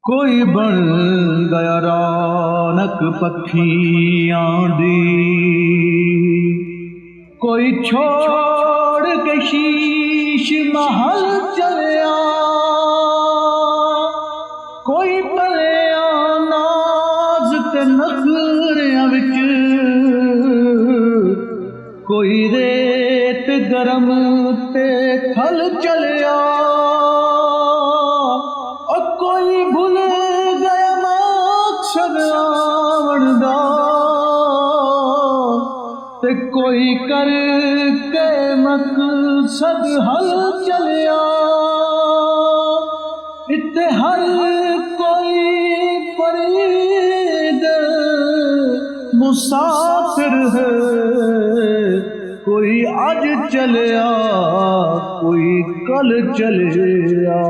कोई बन गया रौनक पखियां दी, कोई छोड़ के शीश महल चलिया, कोई पलिया नाज ते नखरियां विच, कोई रेत गरम ते थल चलिया, और कोई भुल गया मकसद आवण दा, ते कोई करके मकसद हल चलिया। इत्ते हर कोई फरीद मुसाफिर है, कोई अज चलिया कोई कल चलिया।